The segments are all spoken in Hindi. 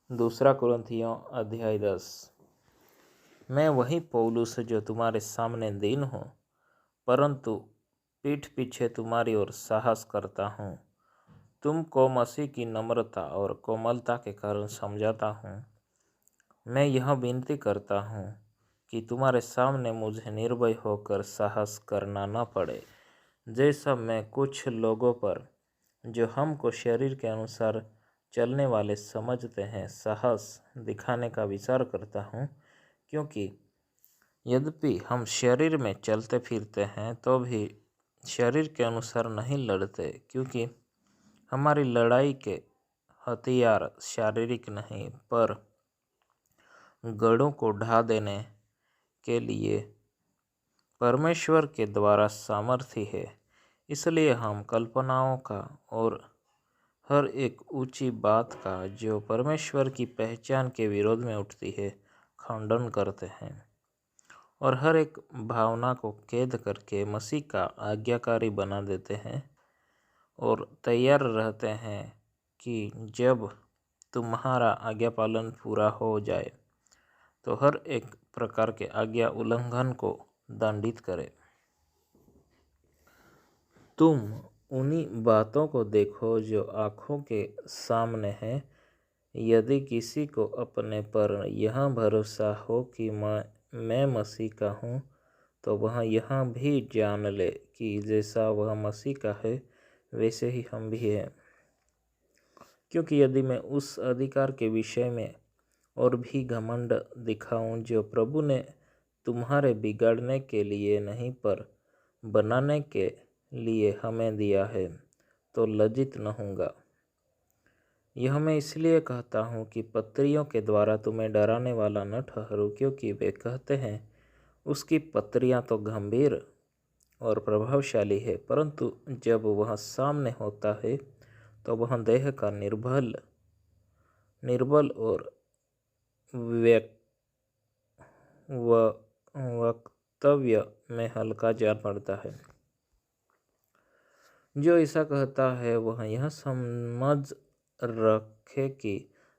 दूसरा कुरिन्थियों अध्याय 10। मैं वही पौलुस जो तुम्हारे सामने दीन हूँ, परंतु पीठ पीछे तुम्हारी ओर साहस करता हूँ। तुमको मसीह की नम्रता और कोमलता के कारण समझाता हूँ। मैं यह विनती करता हूँ कि तुम्हारे सामने मुझे निर्भय होकर साहस करना न पड़े, जैसा मैं कुछ लोगों पर, जो हमको शरीर के अनुसार चलने वाले समझते हैं, साहस दिखाने का विचार करता हूँ। क्योंकि यद्यपि हम शरीर में चलते फिरते हैं तो भी शरीर के अनुसार नहीं लड़ते, क्योंकि हमारी लड़ाई के हथियार शारीरिक नहीं पर गढ़ों को ढा देने के लिए परमेश्वर के द्वारा सामर्थ्य है। इसलिए हम कल्पनाओं का और हर एक ऊंची बात का जो परमेश्वर की पहचान के विरोध में उठती है खंडन करते हैं, और हर एक भावना को कैद करके मसीह का आज्ञाकारी बना देते हैं, और तैयार रहते हैं कि जब तुम्हारा आज्ञा पालन पूरा हो जाए तो हर एक प्रकार के आज्ञा उल्लंघन को दंडित करे। तुम उन्हीं बातों को देखो जो आँखों के सामने है। यदि किसी को अपने पर यह भरोसा हो कि मैं मसीह का हूँ, तो वह यह भी जान ले कि जैसा वह मसीह का है वैसे ही हम भी हैं। क्योंकि यदि मैं उस अधिकार के विषय में और भी घमंड दिखाऊं जो प्रभु ने तुम्हारे बिगाड़ने के लिए नहीं पर बनाने के लिए हमें दिया है, तो लज्जित न होऊंगा। यह मैं इसलिए कहता हूँ कि पत्रियों के द्वारा तुम्हें डराने वाला न ठहरूं, क्योंकि वे कहते हैं उसकी पत्रियाँ तो गंभीर और प्रभावशाली है, परंतु जब वह सामने होता है तो वह देह का निर्बल और वक्तव्य में हल्का जान पड़ता है। जो ऐसा कहता है वह यह समझ रखे कि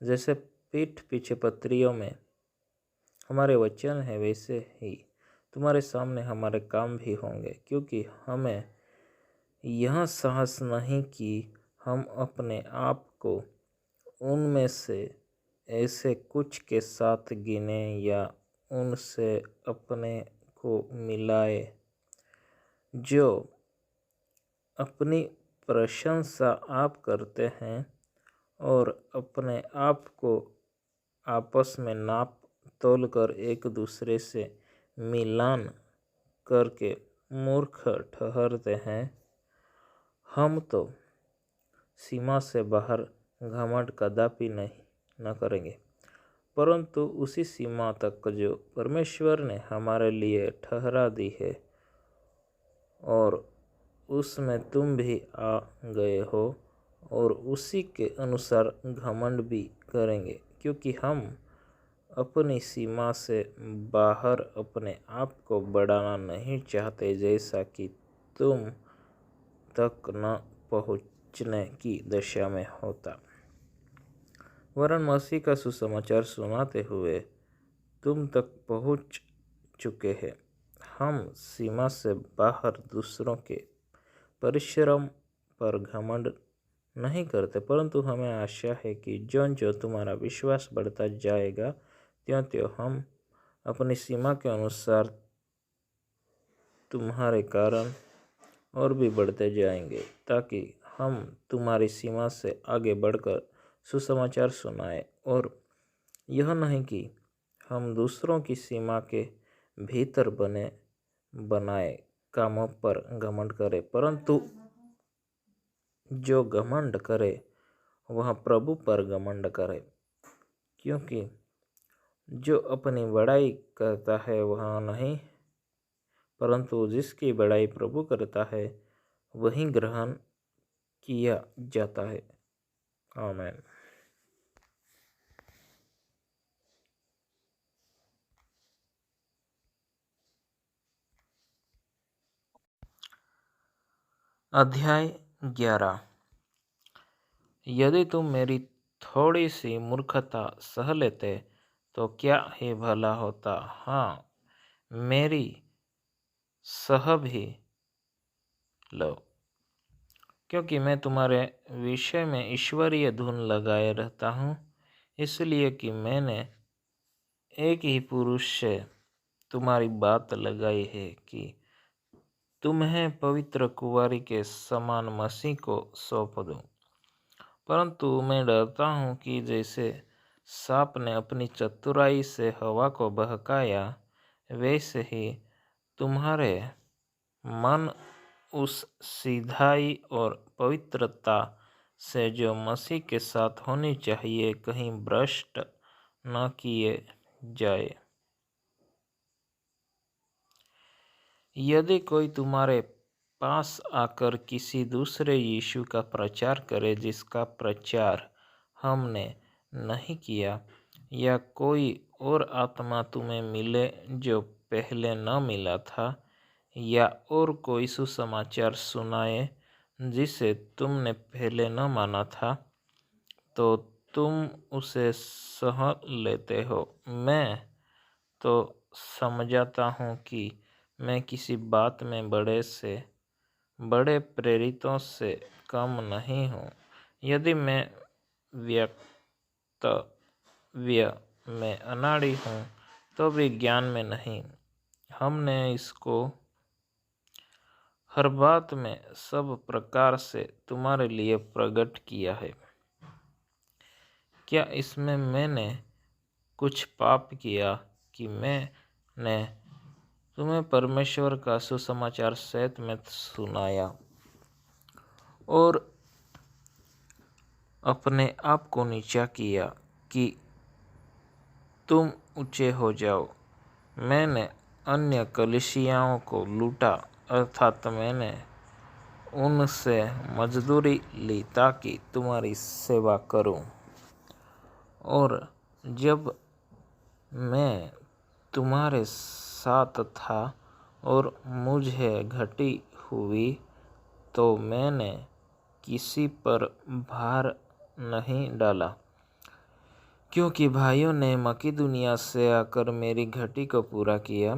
जैसे पीठ पीछे पत्रियों में हमारे वचन है, वैसे ही तुम्हारे सामने हमारे काम भी होंगे। क्योंकि हमें यह साहस नहीं कि हम अपने आप को उनमें से ऐसे कुछ के साथ गिने या उनसे अपने को मिलाए जो अपनी प्रशंसा आप करते हैं और अपने आप को आपस में नाप तोल कर एक दूसरे से मिलान करके मूर्ख ठहरते हैं। हम तो सीमा से बाहर घमंड कदापि न करेंगे, परंतु उसी सीमा तक जो परमेश्वर ने हमारे लिए ठहरा दी है, और उसमें तुम भी आ गए हो, और उसी के अनुसार घमंड भी करेंगे। क्योंकि हम अपनी सीमा से बाहर अपने आप को बढ़ाना नहीं चाहते, जैसा कि तुम तक न पहुँचने की दशा में होता, वरन मसीह का सुसमाचार सुनाते हुए तुम तक पहुँच चुके हैं। हम सीमा से बाहर दूसरों के परिश्रम पर घमंड नहीं करते, परंतु हमें आशा है कि जो तुम्हारा विश्वास बढ़ता जाएगा, त्यों हम अपनी सीमा के अनुसार तुम्हारे कारण और भी बढ़ते जाएंगे, ताकि हम तुम्हारी सीमा से आगे बढ़कर सुसमाचार सुनाएं। और यह नहीं कि हम दूसरों की सीमा के भीतर बनाए कामों पर घमंड करें, परंतु जो घमंड करे वह प्रभु पर घमंड करे। क्योंकि जो अपनी बड़ाई करता है वह नहीं, परंतु जिसकी बड़ाई प्रभु करता है वही ग्रहण किया जाता है। आमीन। अध्याय 11। यदि तुम मेरी थोड़ी सी मूर्खता सह लेते तो क्या ही भला होता। हाँ, मेरी सह भी लो, क्योंकि मैं तुम्हारे विषय में ईश्वरीय धुन लगाए रहता हूँ, इसलिए कि मैंने एक ही पुरुष से तुम्हारी बात लगाई है कि तुम्हें पवित्र कुंवारी के समान मसीह को सौंप दूं। परंतु मैं डरता हूँ कि जैसे सांप ने अपनी चतुराई से हवा को बहकाया, वैसे ही तुम्हारे मन उस सीधाई और पवित्रता से जो मसीह के साथ होनी चाहिए कहीं भ्रष्ट न किए जाए। यदि कोई तुम्हारे पास आकर किसी दूसरे यीशु का प्रचार करे जिसका प्रचार हमने नहीं किया, या कोई और आत्मा तुम्हें मिले जो पहले न मिला था, या और कोई सुसमाचार सुनाए जिसे तुमने पहले न माना था, तो तुम उसे सह लेते हो। मैं तो समझाता हूँ कि मैं किसी बात में बड़े प्रेरितों से कम नहीं हूँ। यदि मैं वक्तव्य में अनाड़ी हूँ तो भी ज्ञान में नहीं। हमने इसको हर बात में सब प्रकार से तुम्हारे लिए प्रकट किया है। क्या इसमें मैंने कुछ पाप किया कि मैंने तुम्हें परमेश्वर का सुसमाचार सहित में सुनाया और अपने आप को नीचा किया कि तुम ऊंचे हो जाओ? मैंने अन्य कलीसियाओं को लूटा, अर्थात मैंने उनसे मजदूरी ली ताकि तुम्हारी सेवा करूं। और जब मैं तुम्हारे साथ था और मुझे घटी हुई, तो मैंने किसी पर भार नहीं डाला, क्योंकि भाइयों ने मकीदुनिया से आकर मेरी घटी को पूरा किया,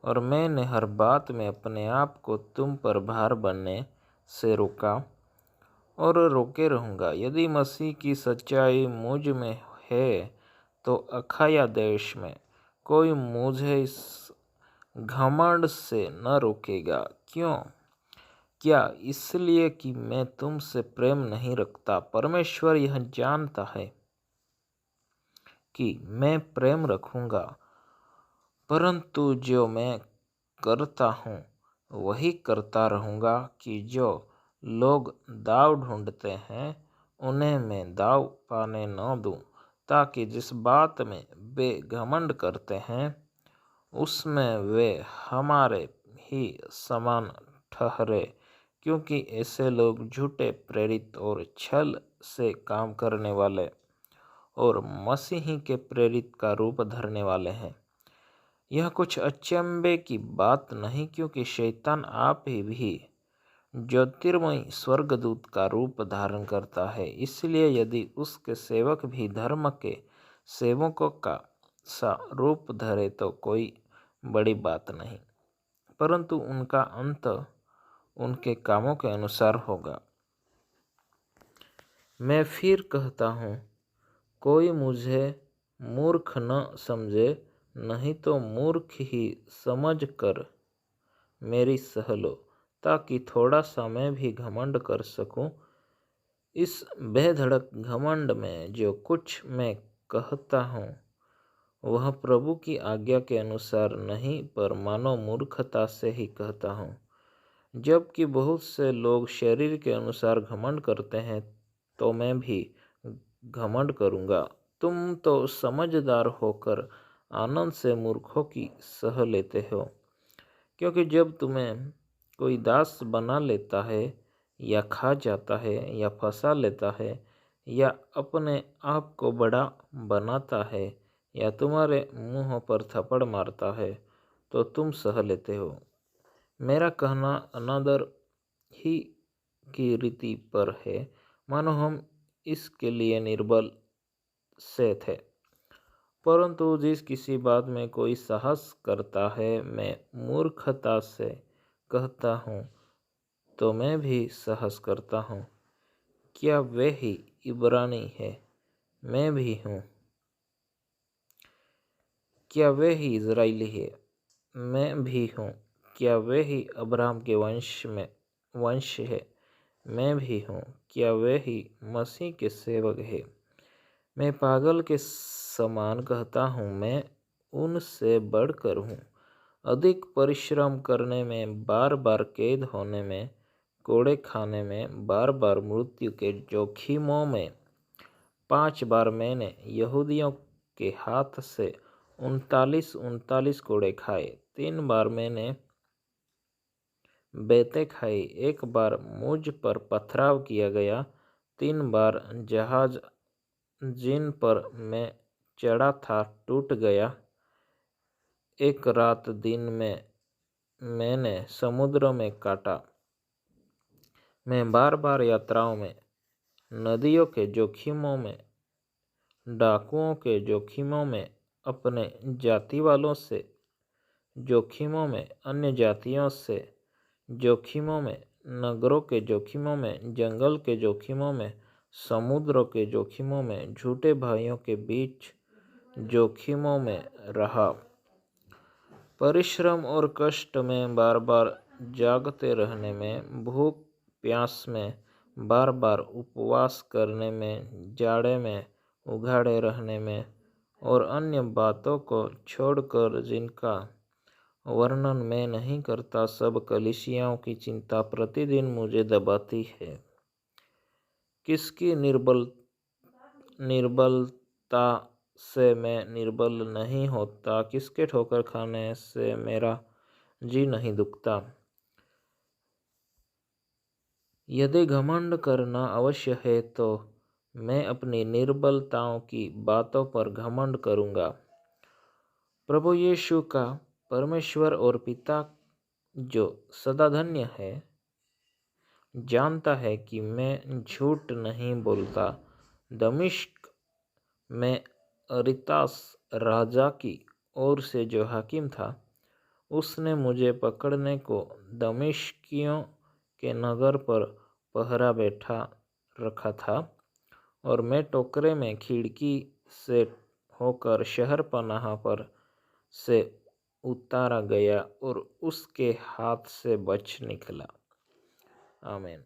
और मैंने हर बात में अपने आप को तुम पर भार बनने से रोका और रोके रहूँगा। यदि मसीह की सच्चाई मुझ में है, तो अखाया देश में कोई मुझे इस घमंड से न रोकेगा। क्यों? क्या इसलिए कि मैं तुमसे प्रेम नहीं रखता? परमेश्वर यह जानता है कि मैं प्रेम रखूँगा, परंतु जो मैं करता हूँ वही करता रहूँगा कि जो लोग दाव ढूंढते हैं उन्हें मैं दाव पाने न दूँ, ताकि जिस बात में वे घमंड करते हैं उसमें वे हमारे ही समान ठहरे, क्योंकि ऐसे लोग झूठे प्रेरित और छल से काम करने वाले और मसीही के प्रेरित का रूप धरने वाले हैं। यह कुछ अचंभे की बात नहीं, क्योंकि शैतान आप ही भी ज्योतिर्मय स्वर्गदूत का रूप धारण करता है। इसलिए यदि उसके सेवक भी धर्म के सेवकों का सा रूप धरे तो कोई बड़ी बात नहीं, परंतु उनका अंत उनके कामों के अनुसार होगा। मैं फिर कहता हूँ, कोई मुझे मूर्ख न समझे, नहीं तो मूर्ख ही समझ कर मेरी सह लो, ताकि थोड़ा सा मैं भी घमंड कर सकूं। इस बेधड़क घमंड में जो कुछ मैं कहता हूँ वह प्रभु की आज्ञा के अनुसार नहीं, पर मानो मूर्खता से ही कहता हूँ। जबकि बहुत से लोग शरीर के अनुसार घमंड करते हैं, तो मैं भी घमंड करूँगा। तुम तो समझदार होकर आनंद से मूर्खों की सह लेते हो, क्योंकि जब तुम्हें कोई दास बना लेता है या खा जाता है या फंसा लेता है या अपने आप को बड़ा बनाता है या तुम्हारे मुंह पर थप्पड़ मारता है, तो तुम सह लेते हो। मेरा कहना अनादर ही की रीति पर है, मानो हम इसके लिए निर्बल से थे। परंतु जिस किसी बात में कोई साहस करता है, मैं मूर्खता से कहता हूँ, तो मैं भी साहस करता हूँ। क्या वे ही इब्रानी है? मैं भी हूँ। क्या वे ही इज़राइली है? मैं भी हूँ। क्या वे ही अब्राहम के वंश है? मैं भी हूँ। क्या वे ही मसीह के सेवक है? मैं पागल के समान कहता हूँ, मैं उनसे बढ़कर हूँ। अधिक परिश्रम करने में, बार बार कैद होने में, कोड़े खाने में, बार बार मृत्यु के जोखिमों में, 5 बार मैंने यहूदियों के हाथ से 39 कोड़े खाए। 3 बार मैंने बेतें खाई। 1 बार मुझ पर पथराव किया गया। 3 बार जहाज जिन पर मैं चढ़ा था टूट गया। 1 रात दिन में मैंने समुद्र में काटा। मैं बार बार यात्राओं में, नदियों के जोखिमों में, डाकुओं के जोखिमों में, अपने जाति वालों से जोखिमों में, अन्य जातियों से जोखिमों में, नगरों के जोखिमों में, जंगल के जोखिमों में, समुद्रों के जोखिमों में, झूठे भाइयों के बीच जोखिमों में रहा। परिश्रम और कष्ट में, बार बार जागते रहने में, भूख प्यास में, बार बार उपवास करने में, जाड़े में उघाड़े रहने में, और अन्य बातों को छोड़कर जिनका वर्णन मैं नहीं करता, सब कलीसियाओं की चिंता प्रतिदिन मुझे दबाती है। किसकी निर्बलता से मैं निर्बल नहीं होता? किसके ठोकर खाने से मेरा जी नहीं दुखता? यदि घमंड करना अवश्य है, तो मैं अपनी निर्बलताओं की बातों पर घमंड करूँगा। प्रभु यीशु का परमेश्वर और पिता, जो सदा धन्य है, जानता है कि मैं झूठ नहीं बोलता। दमिश्क में अरितास राजा की ओर से जो हाकिम था, उसने मुझे पकड़ने को दमिश्कियों के नगर पर पहरा बैठा रखा था, और मैं टोकरे में खिड़की से होकर शहर पनाह पर से उतारा गया और उसके हाथ से बच निकला। आमीन।